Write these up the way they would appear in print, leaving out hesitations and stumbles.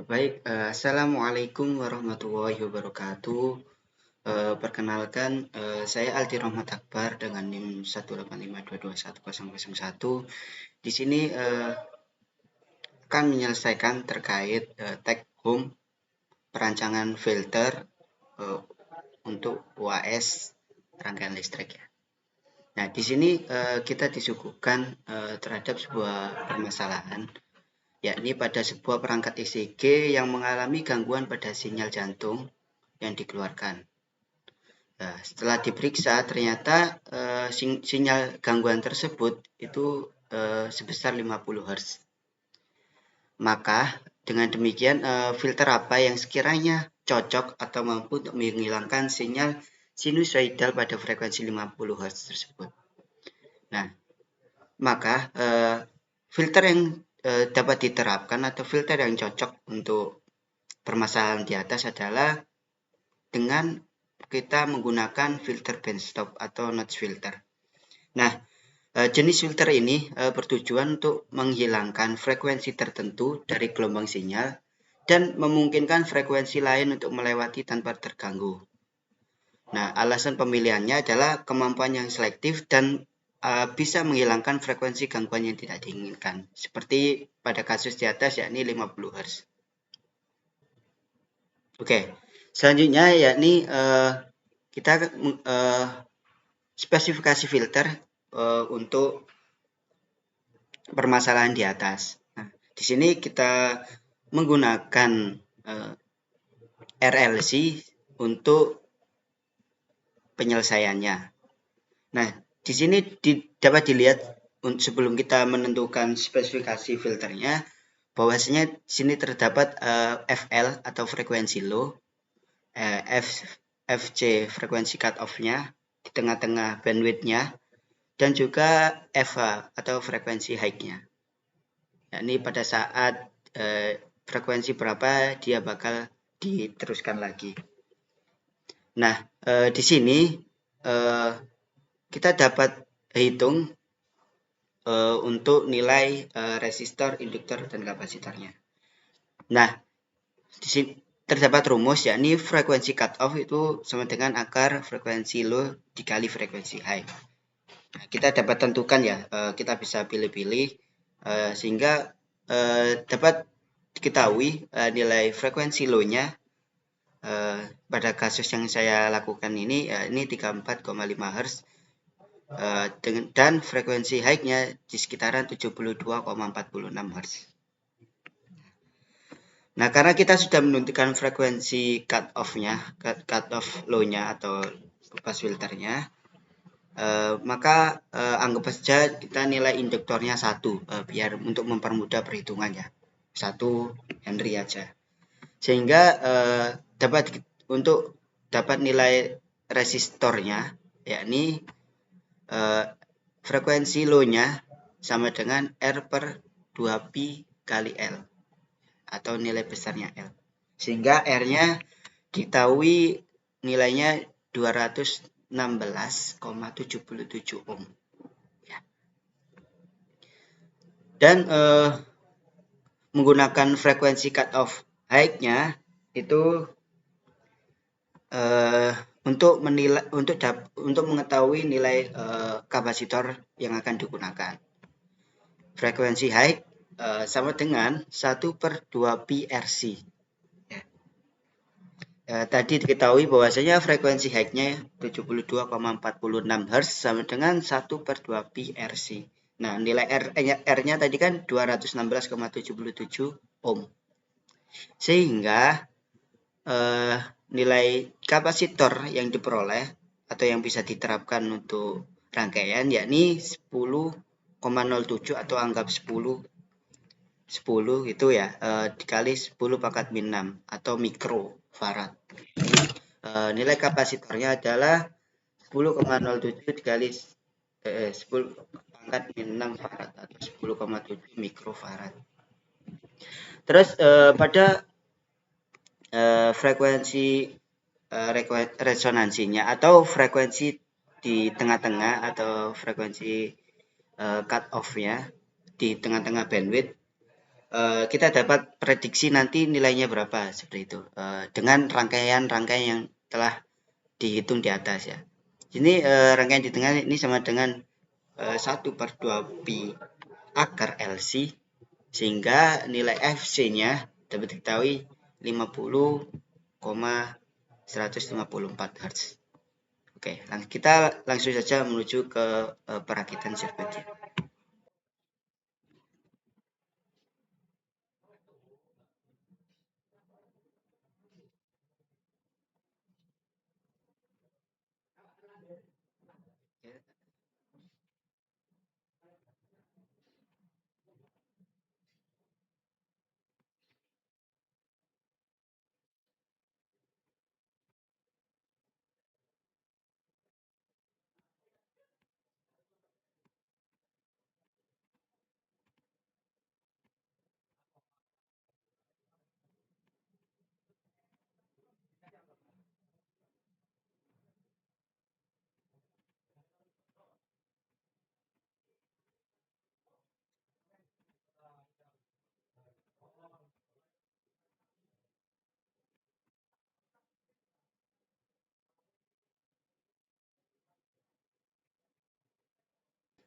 Assalamualaikum warahmatullahi wabarakatuh. Perkenalkan, saya Aldi Rahmat Akbar dengan NIM 185221001. Di sini akan menyelesaikan terkait take home perancangan filter untuk UAS rangkaian listrik ya. Nah, di sini kita disuguhkan terhadap sebuah permasalahan, yakni pada sebuah perangkat ECG yang mengalami gangguan pada sinyal jantung yang dikeluarkan. Nah, setelah diperiksa ternyata sinyal gangguan tersebut itu sebesar 50 Hz. Maka dengan demikian filter apa yang sekiranya cocok atau mampu untuk menghilangkan sinyal sinusoidal pada frekuensi 50 Hz tersebut. Nah, maka filter yang dapat diterapkan atau filter yang cocok untuk permasalahan di atas adalah dengan kita menggunakan filter bandstop atau notch filter. Nah, jenis filter ini bertujuan untuk menghilangkan frekuensi tertentu dari gelombang sinyal dan memungkinkan frekuensi lain untuk melewati tanpa terganggu. Nah, alasan pemilihannya adalah kemampuan yang selektif dan bisa menghilangkan frekuensi gangguan yang tidak diinginkan, seperti pada kasus di atas yakni 50 Hz. Oke, selanjutnya yakni kita spesifikasi filter untuk permasalahan di atas. Nah, di sini kita menggunakan RLC untuk penyelesaiannya. Nah, di sini dapat dilihat sebelum kita menentukan spesifikasi filternya, bahwasanya di sini terdapat FL atau frekuensi low, FC frekuensi cut off-nya, di tengah-tengah bandwidth-nya, dan juga FH atau frekuensi high-nya. Yakni pada saat frekuensi berapa dia bakal diteruskan lagi. Nah, di sini kita dapat hitung untuk nilai resistor, induktor, dan kapasitornya. Nah, di sini terdapat rumus yakni frekuensi cut off itu sama dengan akar frekuensi low dikali frekuensi high. Nah, kita dapat tentukan ya, kita bisa pilih-pilih sehingga dapat diketahui nilai frekuensi low-nya pada kasus yang saya lakukan ini 34,5 Hz dan frekuensi high-nya di sekitaran 72,46 Hz. Nah, karena kita sudah menentukan frekuensi cut off low-nya atau pass filternya, maka anggap saja kita nilai induktornya 1 biar untuk mempermudah perhitungannya. 1 Henry aja. Sehingga dapat nilai resistornya yakni frekuensi low-nya sama dengan R per 2 pi kali L atau nilai besarnya L. Sehingga R-nya diketahui nilainya 216,77 ohm. Ya. Dan menggunakan frekuensi cut off high-nya itu untuk mengetahui nilai kapasitor yang akan digunakan. Frekuensi high sama dengan 1 per 2 pi RC. Tadi diketahui bahwasanya frekuensi high-nya 72,46 Hz sama dengan 1 per 2 pi RC. Nah, nilai R-nya tadi kan 216,77 ohm. Sehingga nilai kapasitor yang diperoleh atau yang bisa diterapkan untuk rangkaian yakni 10,07 atau anggap 10 itu ya dikali 10 pangkat min 6 atau mikrofarad. Nilai kapasitornya adalah 10,07 dikali 10 pangkat min 6 farad atau 10,7 mikrofarad. Terus pada frekuensi resonansinya atau frekuensi di tengah-tengah atau frekuensi cut off-nya di tengah-tengah bandwidth kita dapat prediksi nanti nilainya berapa seperti itu dengan rangkaian-rangkaian yang telah dihitung di atas ya. Ini rangkaian di tengah ini sama dengan 1/2 pi akar LC sehingga nilai FC-nya dapat diketahui 50,154 Hz. Oke, kita langsung saja menuju ke perakitan sirkuitnya.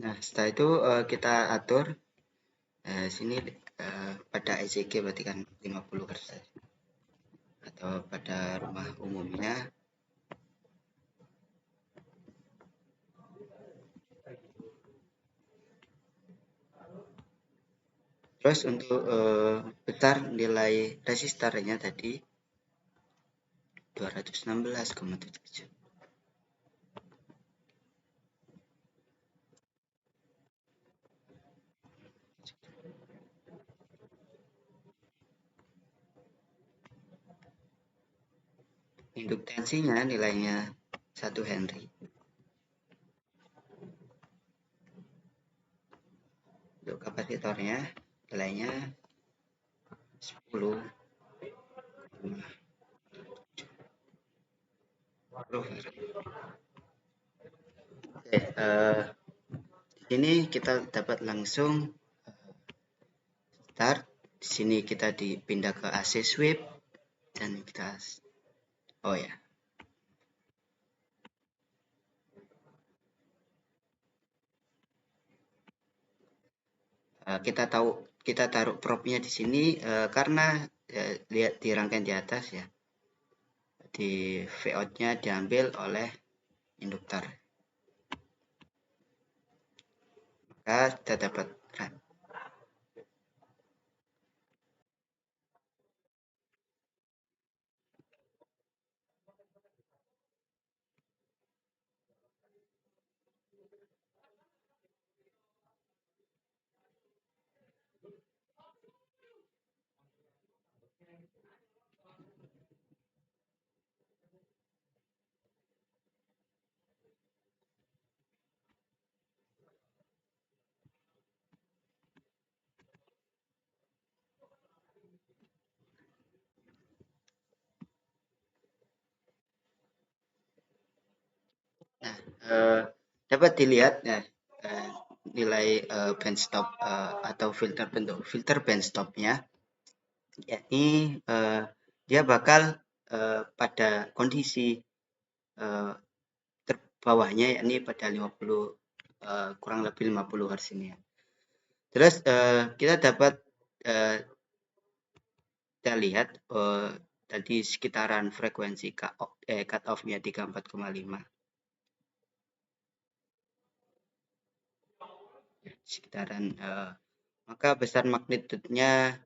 Nah, setelah itu kita atur sini pada ECG berarti kan 50 Hz atau pada rumah umumnya. Terus untuk besar nilai resistornya tadi 216,77. Induktansinya nilainya 1 Henry. Untuk kapasitornya nilainya 10. Oke, di sini kita dapat langsung start. Di sini kita dipindah ke AC sweep dan kita oh ya. Kita taruh propnya di sini karena lihat di rangkaian di atas ya. Di V-out-nya diambil oleh induktor. Maka kita dapat nah, dapat dilihat ya nilai band stop atau filter band stopnya yakni dia bakal pada kondisi terbawahnya yakni pada 50 kurang lebih 50 Hz ini ya. Terus kita dapat kita lihat tadi sekitaran frekuensi cut off-nya 34,5 sekitaran maka besar magnitudenya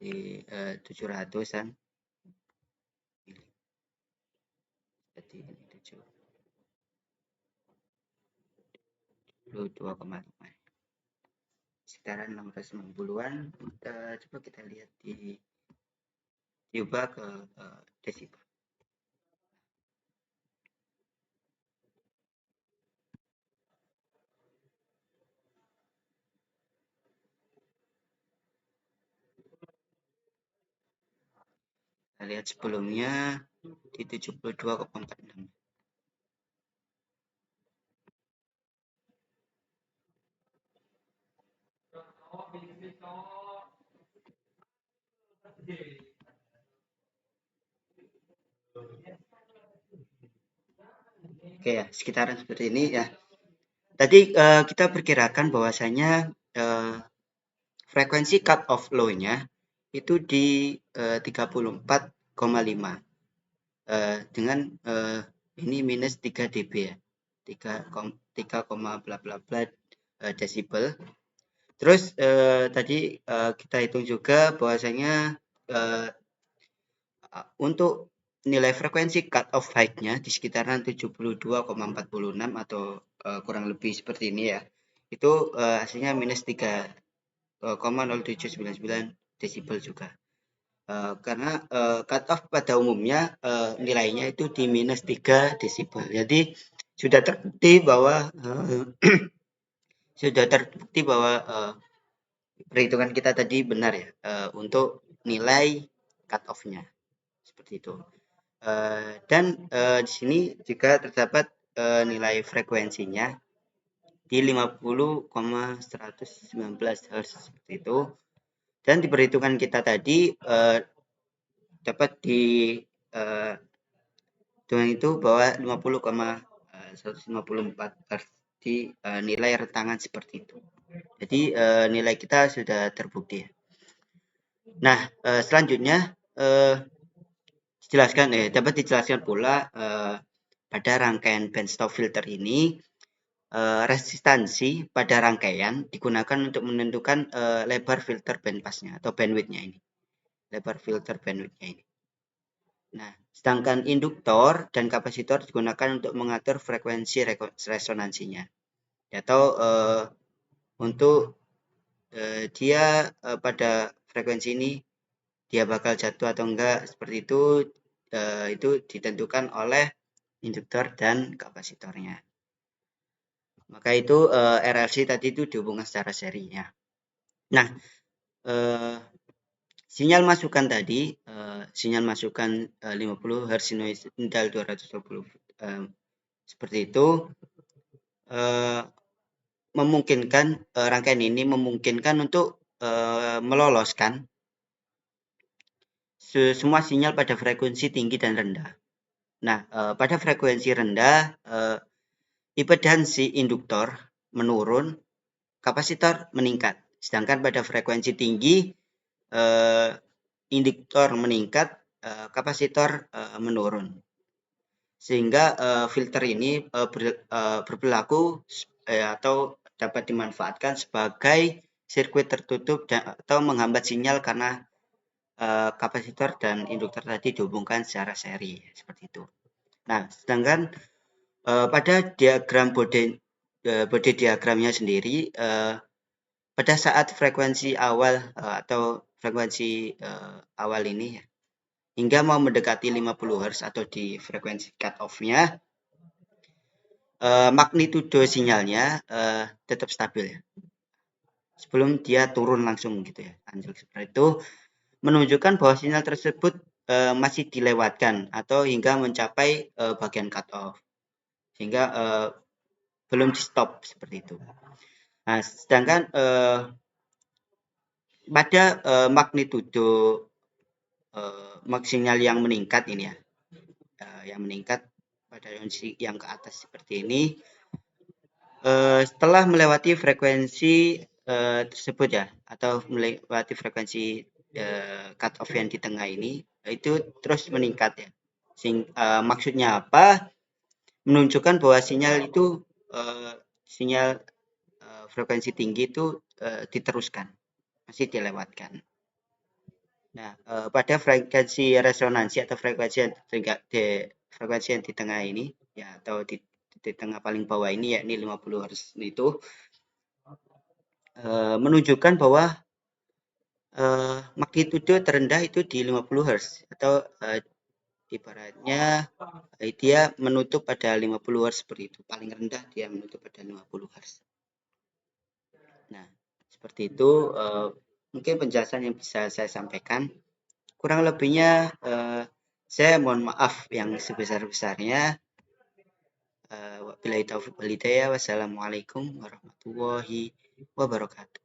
di 700-an. Jadi ini 72,5 sekitaran 690-an. Coba kita lihat diubah ke desibel. Kita lihat sebelumnya di 72,46. Oke ya, sekitaran seperti ini ya. Tadi kita perkirakan bahwasanya frekuensi cut off low-nya itu di 34,5 dengan ini minus 3 dB ya. 3, bla bla bla desibel. Terus tadi kita hitung juga bahwasanya untuk nilai frekuensi cut off height-nya di sekitaran 72,46 atau kurang lebih seperti ini ya. Itu hasilnya minus 3,0799 desibel juga. Karena cut off pada umumnya nilainya itu di minus 3 desibel. Jadi sudah terbukti bahwa perhitungan kita tadi benar ya untuk nilai cut off-nya seperti itu. Dan di sini juga terdapat nilai frekuensinya di 50,119 Hz seperti itu. Dan di perhitungan kita tadi dapat di dengan itu bahwa 50,154 Hz di nilai rentangan seperti itu. Jadi nilai kita sudah terbukti. Nah, selanjutnya dapat dijelaskan pula pada rangkaian bandstop filter ini resistansi pada rangkaian digunakan untuk menentukan lebar filter bandpassnya atau bandwidth-nya ini. Lebar filter bandwidth-nya ini. Nah, sedangkan induktor dan kapasitor digunakan untuk mengatur frekuensi resonansinya. Atau untuk dia pada frekuensi ini dia bakal jatuh atau enggak seperti itu ditentukan oleh induktor dan kapasitornya. Maka itu RLC tadi itu dihubungkan secara serinya. Nah, sinyal masukan tadi, sinyal masukan 50 Hz sinusoidal 220 seperti itu memungkinkan rangkaian ini memungkinkan untuk meloloskan semua sinyal pada frekuensi tinggi dan rendah. Nah, pada frekuensi rendah impedansi induktor menurun, kapasitor meningkat. Sedangkan pada frekuensi tinggi induktor meningkat, kapasitor menurun. Sehingga filter ini berlaku atau dapat dimanfaatkan sebagai sirkuit tertutup atau menghambat sinyal karena kapasitor dan induktor tadi dihubungkan secara seri seperti itu. Nah, sedangkan pada diagram body diagramnya sendiri pada saat frekuensi awal atau frekuensi awal ini hingga mau mendekati 50 Hz atau di frekuensi cut off-nya magnitudo sinyalnya tetap stabil ya. Sebelum dia turun langsung gitu ya. Anjlok seperti itu menunjukkan bahwa sinyal tersebut masih dilewatkan atau hingga mencapai bagian cut off. Sehingga belum di stop seperti itu. Nah, sedangkan pada magnitudo sinyal yang meningkat ini ya, yang meningkat pada yang ke atas seperti ini, setelah melewati frekuensi tersebut ya, atau melewati frekuensi cut off yang di tengah ini, itu terus meningkat ya. Maksudnya apa? Menunjukkan bahwa sinyal itu sinyal frekuensi tinggi itu diteruskan, masih dilewatkan. Nah, pada frekuensi resonansi atau frekuensi yang di tengah ini ya, atau di tengah paling bawah ini yakni 50 Hz itu menunjukkan bahwa magnitudo terendah itu di 50 Hz atau ibaratnya dia menutup pada 50 Hz seperti itu. Paling rendah dia menutup pada 50 Hz. Nah, seperti itu mungkin penjelasan yang bisa saya sampaikan. Kurang lebihnya saya mohon maaf yang sebesar-besarnya. Wabillahi taufiq wal hidayah. Wassalamualaikum warahmatullahi wabarakatuh.